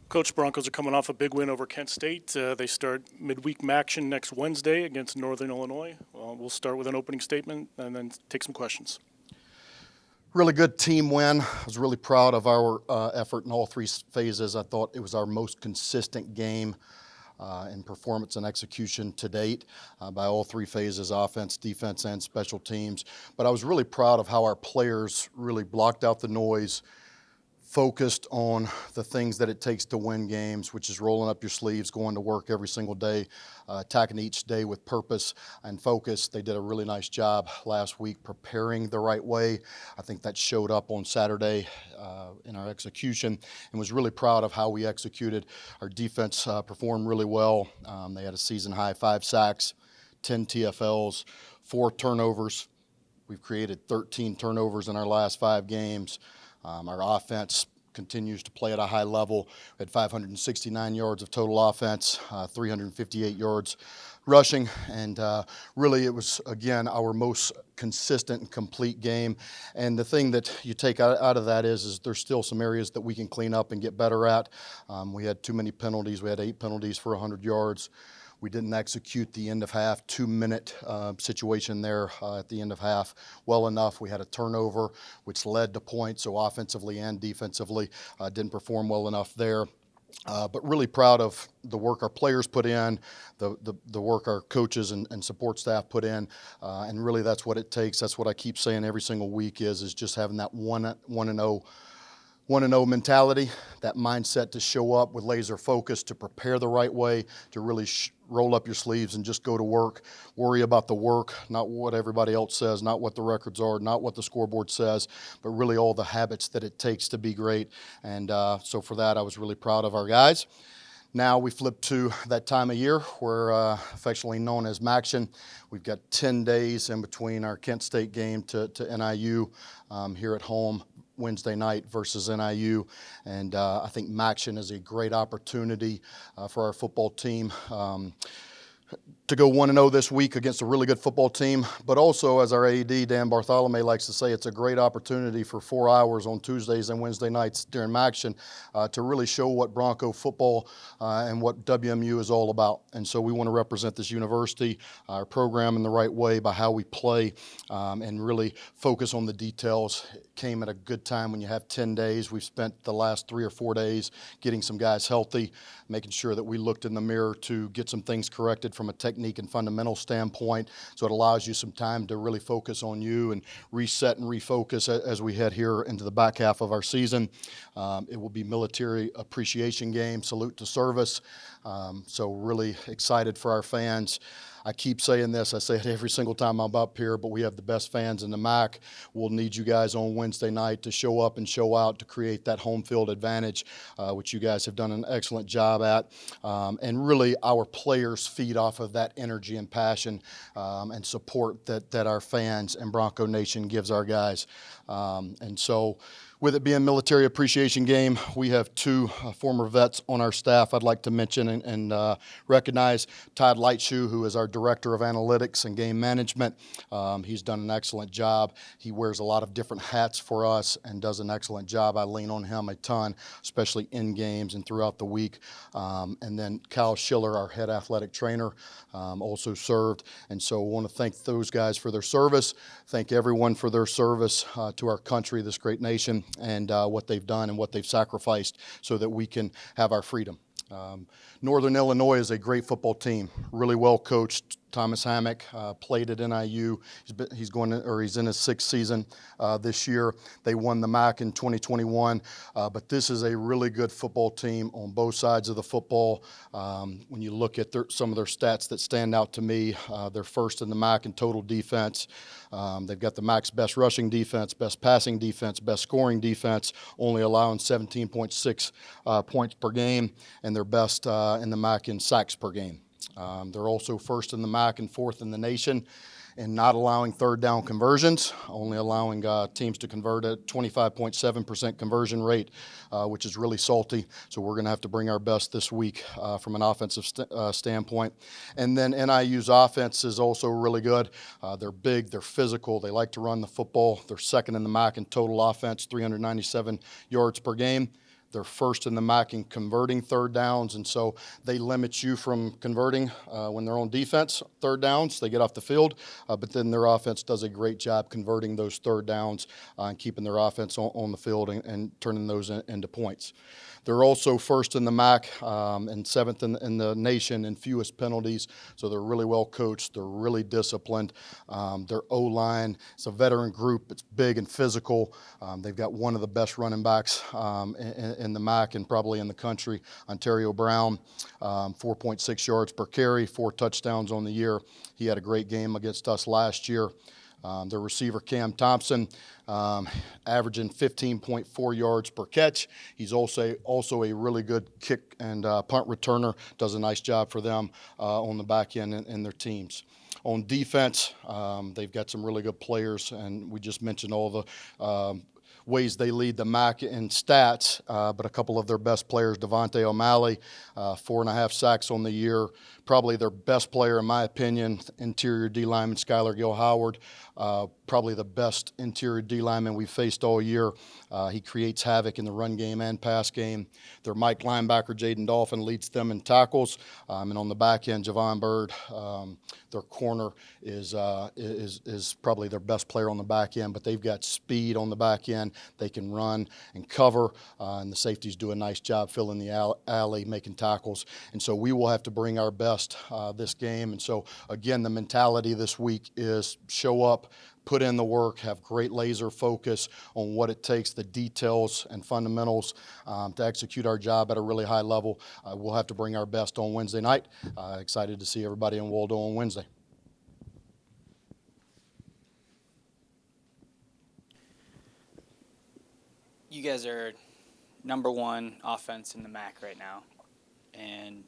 Coach, Broncos are coming off a big win over Kent State. They start midweek action next Wednesday against Northern Illinois. We'll start with an opening statement and then take some questions. Really good team win. I was really proud of our effort in all three phases. I thought it was our most consistent game in performance and execution to date by all three phases: offense, defense, and special teams. But I was really proud of how our players really blocked out the noise, focused on the things that it takes to win games, which is rolling up your sleeves, going to work every single day, attacking each day with purpose and focus. They did a really nice job last week preparing the right way. I think that showed up on Saturday in our execution, and was really proud of how we executed. Our defense performed really well. They had a season-high 5 sacks, 10 TFLs, 4 turnovers. We've created 13 turnovers in our last 5 games. Our offense continues to play at a high level. We had 569 yards of total offense, 358 yards rushing, and really it was, again, our most consistent and complete game. And the thing that you take out of that is there's still some areas that we can clean up and get better at. We had too many penalties. We had 8 penalties for 100 yards. We didn't execute the end of half 2-minute situation there at the end of half well enough. We had a turnover, which led to points, so offensively and defensively didn't perform well enough there. But really proud of the work our players put in, the work our coaches and support staff put in, and really that's what it takes. That's what I keep saying every single week is just having that 1-0 mentality, that mindset to show up with laser focus, to prepare the right way, to really roll up your sleeves and just go to work, worry about the work, not what everybody else says, not what the records are, not what the scoreboard says, but really all the habits that it takes to be great. And so for that, I was really proud of our guys. Now we flip to that time of year where affectionately known as Maction. We've got 10 days in between our Kent State game to NIU here at home Wednesday night versus NIU, and I think Maction is a great opportunity for our football team to go 1-0 this week against a really good football team, but also, as our AD, Dan Bartholomew, likes to say, it's a great opportunity for 4 hours on Tuesdays and Wednesday nights during Maction to really show what Bronco football and what WMU is all about. And so we want to represent this university, our program, in the right way by how we play and really focus on the details. It came at a good time when you have 10 days. We've spent the last 3 or 4 days getting some guys healthy, making sure that we looked in the mirror to get some things corrected from a technique and fundamental standpoint, so it allows you some time to really focus on you and reset and refocus as we head here into the back half of our season. It will be military appreciation game, salute to service, so really excited for our fans. I keep saying this, I say it every single time I'm up here, but we have the best fans in the MAC. We'll need you guys on Wednesday night to show up and show out to create that home field advantage, which you guys have done an excellent job at. And really our players feed off of that energy and passion and support that our fans and Bronco Nation gives our guys. And so with it being Military Appreciation Game, we have 2 former vets on our staff I'd like to mention and recognize. Todd Lightshoe, who is our Director of Analytics and Game Management. He's done an excellent job. He wears a lot of different hats for us and does an excellent job. I lean on him a ton, especially in games and throughout the week. And then Kyle Schiller, our head athletic trainer, also served. And so I want to thank those guys for their service. Thank everyone for their service to our country, this great nation, and what they've done and what they've sacrificed so that we can have our freedom. Northern Illinois is a great football team, really well coached. Thomas Hammock played at NIU. He's in his 6th season this year. They won the MAC in 2021, but this is a really good football team on both sides of the football. When you look at some of their stats that stand out to me, they're first in the MAC in total defense. They've got the MAC's best rushing defense, best passing defense, best scoring defense, only allowing 17.6 points per game, and they're best in the MAC in sacks per game. They're also first in the MAC and 4th in the nation in not allowing third down conversions, only allowing teams to convert at 25.7% conversion rate, which is really salty. So we're going to have to bring our best this week from an offensive standpoint. And then NIU's offense is also really good. They're big, they're physical, they like to run the football. They're second in the MAC in total offense, 397 yards per game. They're first in the MAC in converting third downs, and so they limit you from converting when they're on defense, third downs. They get off the field, but then their offense does a great job converting those third downs and keeping their offense on the field and turning those into points. They're also first in the MAC and seventh in the nation in fewest penalties, so they're really well coached. They're really disciplined. Their O-line, it's a veteran group. It's big and physical. They've got one of the best running backs in the MAC and probably in the country, Ontario Brown, 4.6 yards per carry, 4 touchdowns on the year. He had a great game against us last year. Their receiver, Cam Thompson, averaging 15.4 yards per catch. He's also a really good kick and punt returner, does a nice job for them on the back end in their teams. On defense, they've got some really good players, and we just mentioned all the ways they lead the MAC in stats, but a couple of their best players, Devontae O'Malley, 4.5 sacks on the year. Probably their best player, in my opinion, interior D lineman Skylar Gill-Howard, probably the best interior D lineman we've faced all year. He creates havoc in the run game and pass game. Their Mike linebacker, Jaden Dolphin, leads them in tackles. And on the back end, Javon Bird, their corner, is probably their best player on the back end, but they've got speed on the back end. They can run and cover, and the safeties do a nice job filling the alley, making tackles. And so we will have to bring our best this game. And so, again, the mentality this week is show up, put in the work, have great laser focus on what it takes, the details and fundamentals to execute our job at a really high level. We'll have to bring our best on Wednesday night. Excited to see everybody in Waldo on Wednesday. You guys are number one offense in the MAC right now, and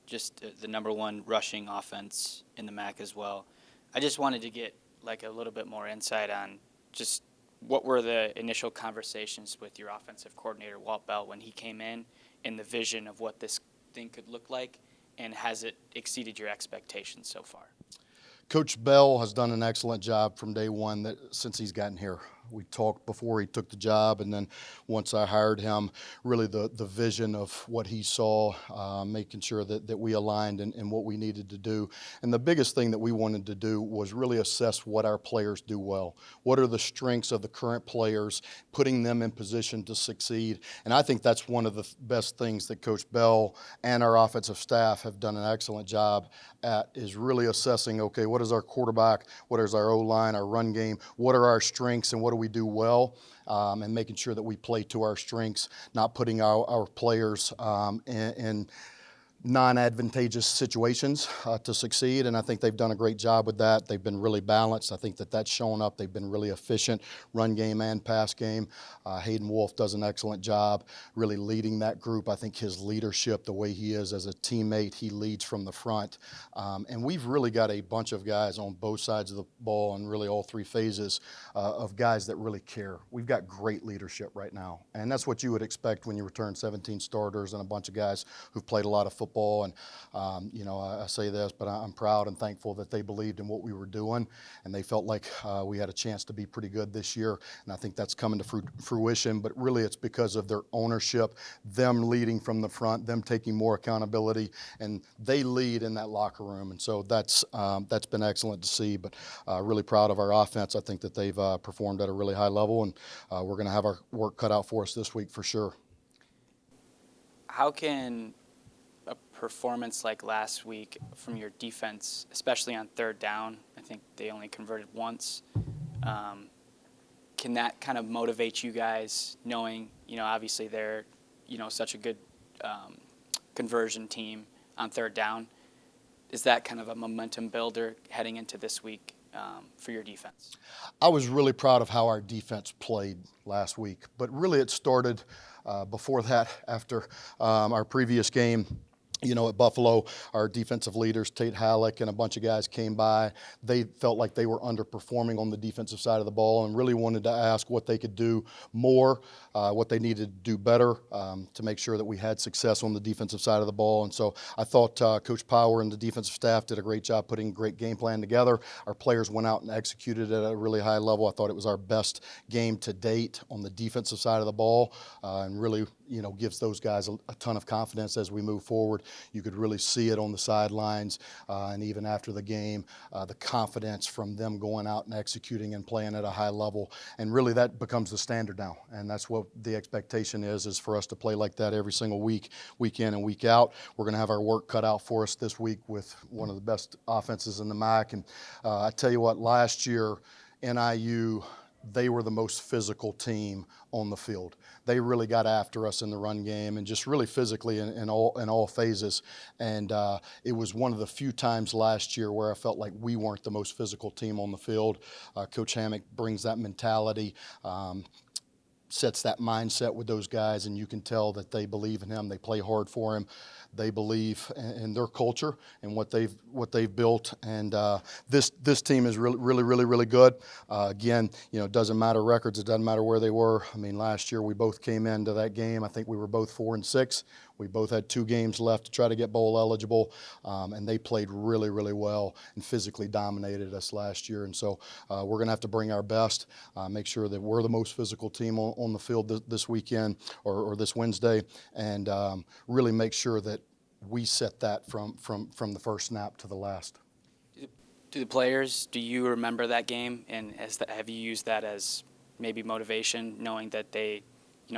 just the number one rushing offense in the MAC as well. I just wanted to get like a little bit more insight on just what were the initial conversations with your offensive coordinator, Walt Bell, when he came in, and the vision of what this thing could look like, and has it exceeded your expectations so far? Coach Bell has done an excellent job from day one since he's gotten here. We talked before he took the job, and then once I hired him, really the vision of what he saw, making sure that we aligned in what we needed to do. And the biggest thing that we wanted to do was really assess what our players do well. What are the strengths of the current players, putting them in position to succeed. And I think that's one of the best things that Coach Bell and our offensive staff have done an excellent job at, is really assessing, okay, what is our quarterback, what is our O-line, our run game, what are our strengths, and what do we do well, and making sure that we play to our strengths, not putting our players in non-advantageous situations to succeed, and I think they've done a great job with that. They've been really balanced. I think that's shown up. They've been really efficient, run game and pass game. Hayden Wolf does an excellent job really leading that group. I think his leadership, the way he is as a teammate, he leads from the front. And we've really got a bunch of guys on both sides of the ball and really all three phases of guys that really care. We've got great leadership right now, and that's what you would expect when you return 17 starters and a bunch of guys who've played a lot of football. And, I say this, but I'm proud and thankful that they believed in what we were doing, and they felt like we had a chance to be pretty good this year. And I think that's coming to fruition, but really it's because of their ownership, them leading from the front, them taking more accountability, and they lead in that locker room. And so that's been excellent to see, but really proud of our offense. I think that they've performed at a really high level, and we're going to have our work cut out for us this week for sure. How can a performance like last week from your defense, especially on third down, I think they only converted once, can that kind of motivate you guys, knowing, obviously they're, such a good conversion team on third down? Is that kind of a momentum builder heading into this week for your defense? I was really proud of how our defense played last week, but really it started before that, after our previous game. At Buffalo, our defensive leaders, Tate Halleck and a bunch of guys came by. They felt like they were underperforming on the defensive side of the ball and really wanted to ask what they could do more, what they needed to do better to make sure that we had success on the defensive side of the ball. And so I thought Coach Power and the defensive staff did a great job putting a great game plan together. Our players went out and executed at a really high level. I thought it was our best game to date on the defensive side of the ball, and really gives those guys a ton of confidence as we move forward. You could really see it on the sidelines, and even after the game, the confidence from them going out and executing and playing at a high level. And really that becomes the standard now. And that's what the expectation is for us to play like that every single week, week in and week out. We're going to have our work cut out for us this week with one of the best offenses in the MAC. And I tell you what, last year, NIU, they were the most physical team on the field. They really got after us in the run game and just really physically in all phases. And it was one of the few times last year where I felt like we weren't the most physical team on the field. Coach Hammock brings that mentality, sets that mindset with those guys, and you can tell that they believe in him. They play hard for him. They believe in their culture and what they've built. And this team is really good. Again, it doesn't matter records. It doesn't matter where they were. I mean, last year we both came into that game. I think we were both 4-6. We both had 2 games left to try to get bowl eligible, and they played really well and physically dominated us last year. And so we're going to have to bring our best, make sure that we're the most physical team on the field this weekend or this Wednesday, and really make sure that we set that from the first snap to the last. Do the players, do you remember that game, and have you used that as maybe motivation, knowing that they,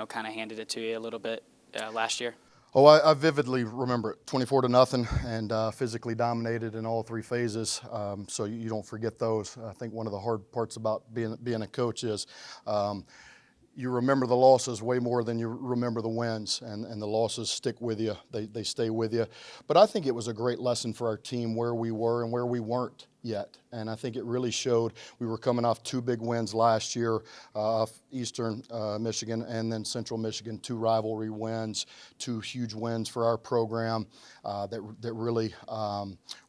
kind of handed it to you a little bit last year? Oh, I vividly remember it, 24-0, and physically dominated in all 3 phases. So you don't forget those. I think one of the hard parts about being a coach is you remember the losses way more than you remember the wins, and the losses stick with you. They stay with you. But I think it was a great lesson for our team where we were and where we weren't yet. And I think it really showed. We were coming off 2 big wins last year, Eastern Michigan and then Central Michigan, 2 rivalry wins, 2 huge wins for our program that really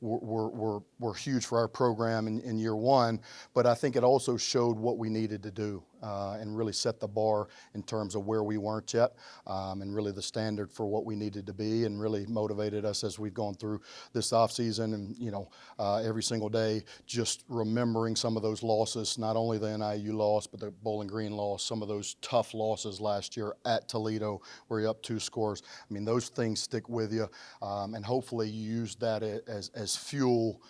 were huge for our program in year 1. But I think it also showed what we needed to do and really set the bar in terms of where we weren't yet, and really the standard for what we needed to be, and really motivated us as we've gone through this offseason. And every single day, just remembering some of those losses, not only the NIU loss, but the Bowling Green loss, some of those tough losses last year at Toledo where you're up 2 scores. I mean, those things stick with you, and hopefully you use that as fuel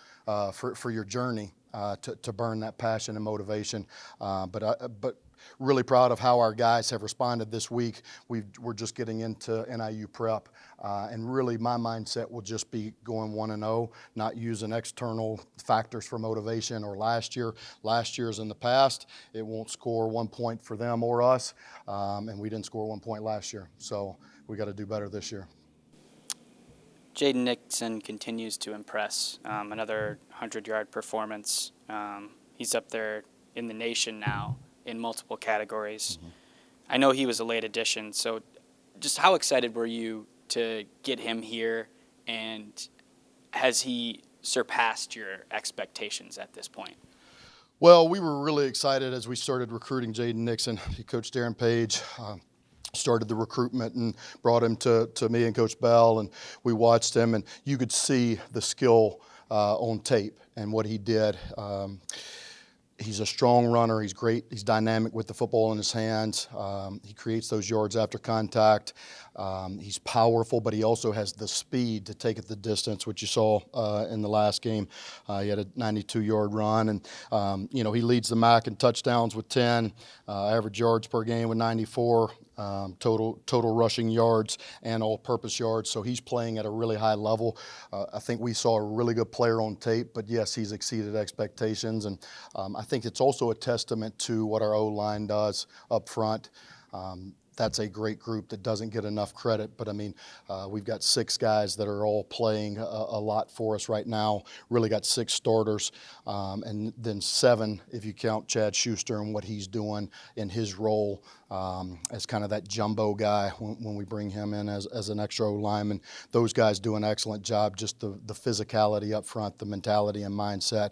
for your journey to burn that passion and motivation. But really proud of how our guys have responded this week. We're just getting into NIU prep, and really my mindset will just be going 1-0, not using external factors for motivation or last year's in the past. It won't score 1 point for them or us, and we didn't score 1 point last year. So we got to do better this year. Jaden Nixon continues to impress. Another 100-yard performance. He's up there in the nation now in multiple categories. Mm-hmm. I know he was a late addition, so just how excited were you to get him here, and has he surpassed your expectations at this point? Well, we were really excited as we started recruiting Jaden Nixon. Coach Darren Page started the recruitment and brought him to me and Coach Bell, and we watched him, and you could see the skill on tape and what he did. He's a strong runner. He's great. He's dynamic with the football in his hands. He creates those yards after contact. He's powerful, but he also has the speed to take it the distance, which you saw in the last game. He had a 92-yard run, and he leads the MAC in touchdowns with 10, average yards per game with 94. Total rushing yards and all-purpose yards. So he's playing at a really high level. I think we saw a really good player on tape, but yes, he's exceeded expectations. And I think it's also a testament to what our O-line does up front. That's a great group that doesn't get enough credit. But, I mean, we've got 6 guys that are all playing a lot for us right now. Really got 6 starters, and then 7 if you count Chad Schuster and what he's doing in his role as kind of that jumbo guy when we bring him in as an extra lineman. Those guys do an excellent job, just the physicality up front, the mentality and mindset.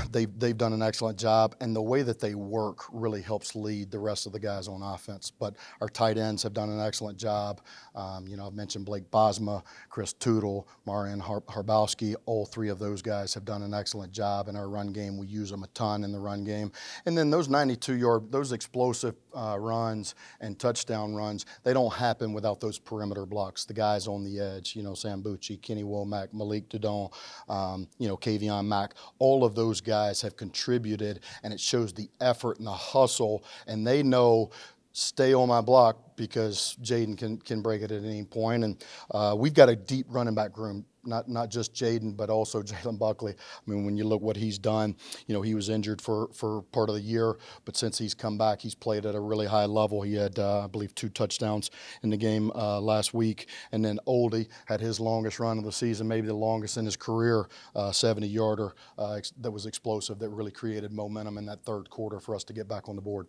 they've done an excellent job, and the way that they work really helps lead the rest of the guys on offense. But our tight ends have done an excellent job. I've mentioned Blake Bosma, Chris Tootle, Marian Harbowski. All three of those guys have done an excellent job in our run game. We use them a ton in the run game. And then those 92-yard, those explosive runs and touchdown runs, they don't happen without those perimeter blocks. The guys on the edge, Sam Bucci, Kenny Womack, Malik Dudon, Kavion Mack, all of those guys have contributed, and it shows the effort and the hustle, and they know stay on my block because Jaden can break it at any point. And we've got a deep running back room, not just Jaden, but also Jalen Buckley. I mean, when you look what he's done, he was injured for part of the year, but since he's come back, he's played at a really high level. He had, I believe, 2 touchdowns in the game last week. And then Oldie had his longest run of the season, maybe the longest in his career, 70-yarder that was explosive, that really created momentum in that third quarter for us to get back on the board.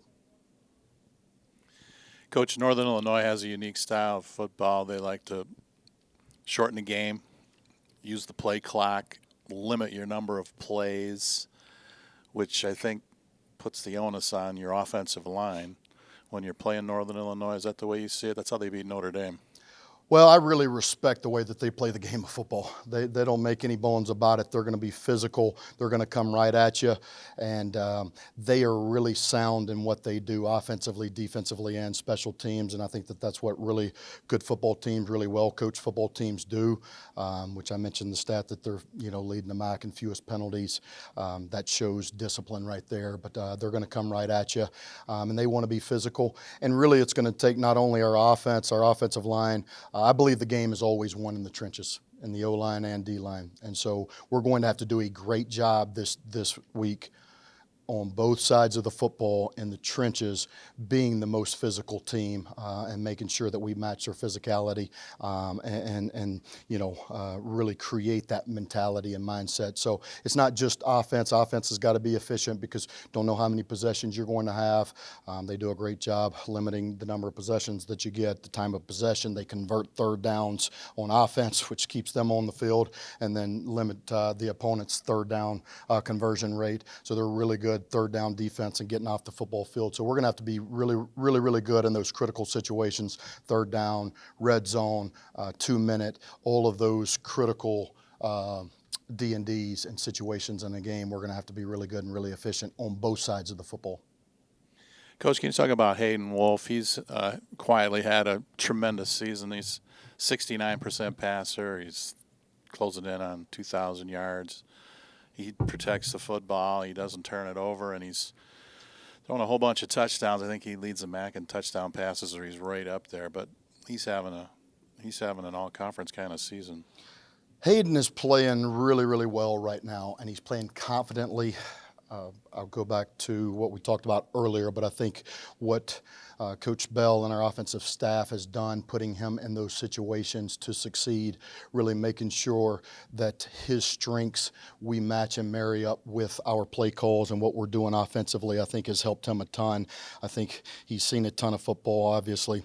Coach, Northern Illinois has a unique style of football. They like to shorten the game, use the play clock, limit your number of plays, which I think puts the onus on your offensive line when you're playing Northern Illinois. Is that the way you see it? That's how they beat Notre Dame. Well, I really respect the way that they play the game of football. They don't make any bones about it. They're going to be physical. They're going to come right at you. And they are really sound in what they do offensively, defensively, and special teams. And I think that that's what really good football teams, really well-coached football teams do, which I mentioned the stat that they're leading the MAC in fewest penalties. That shows discipline right there. But they're going to come right at you. And they want to be physical. And really it's going to take not only our offense, our offensive line. I believe the game is always won in the trenches, in the O-line and D-line. And so we're going to have to do a great job this week on both sides of the football in the trenches, being the most physical team and making sure that we match their physicality and really create that mentality and mindset. So it's not just offense. Offense has got to be efficient because don't know how many possessions you're going to have. They do a great job limiting the number of possessions that you get, the time of possession. They convert third downs on offense, which keeps them on the field, and then limit the opponent's third down conversion rate. So they're really good third down defense and getting off the football field. So we're going to have to be really, really, really good in those critical situations, third down, red zone, 2-minute, all of those critical D&Ds and situations in the game. We're going to have to be really good and really efficient on both sides of the football. Coach, can you talk about Hayden Wolf? He's quietly had a tremendous season. He's 69% passer. He's closing in on 2,000 yards. He protects the football. He doesn't turn it over, and he's throwing a whole bunch of touchdowns. I think he leads the MAC in touchdown passes, or he's right up there. But he's having an all-conference kind of season. Hayden is playing really, really well right now, and he's playing confidently. I'll go back to what we talked about earlier, but I think what Coach Bell and our offensive staff has done, putting him in those situations to succeed, really making sure that his strengths we match and marry up with our play calls and what we're doing offensively, I think has helped him a ton. I think he's seen a ton of football, obviously.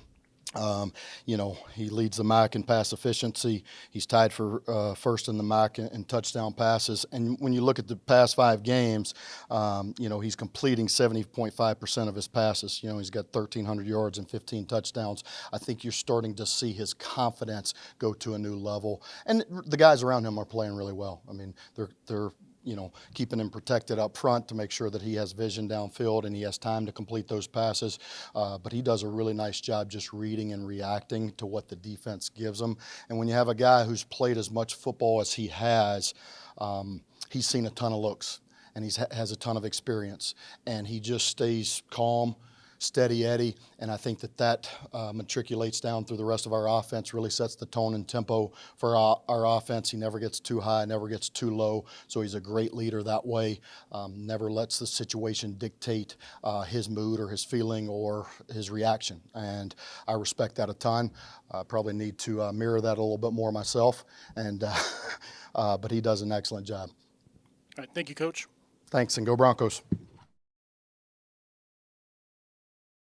He leads the MAC in pass efficiency. He's tied for first in the MAC in touchdown passes. And when you look at the past 5 games, he's completing 70.5% of his passes. He's got 1,300 yards and 15 touchdowns. I think you're starting to see his confidence go to a new level. And the guys around him are playing really well. I mean, they're keeping him protected up front to make sure that he has vision downfield and he has time to complete those passes. But he does a really nice job just reading and reacting to what the defense gives him. And when you have a guy who's played as much football as he has, he's seen a ton of looks and he has a ton of experience. And he just stays calm, steady Eddie, and I think that matriculates down through the rest of our offense, really sets the tone and tempo for our offense. He never gets too high, never gets too low, so he's a great leader that way. Never lets the situation dictate his mood or his feeling or his reaction, and I respect that a ton. I probably need to mirror that a little bit more myself, and but he does an excellent job. All right, thank you, Coach. Thanks, and go Broncos.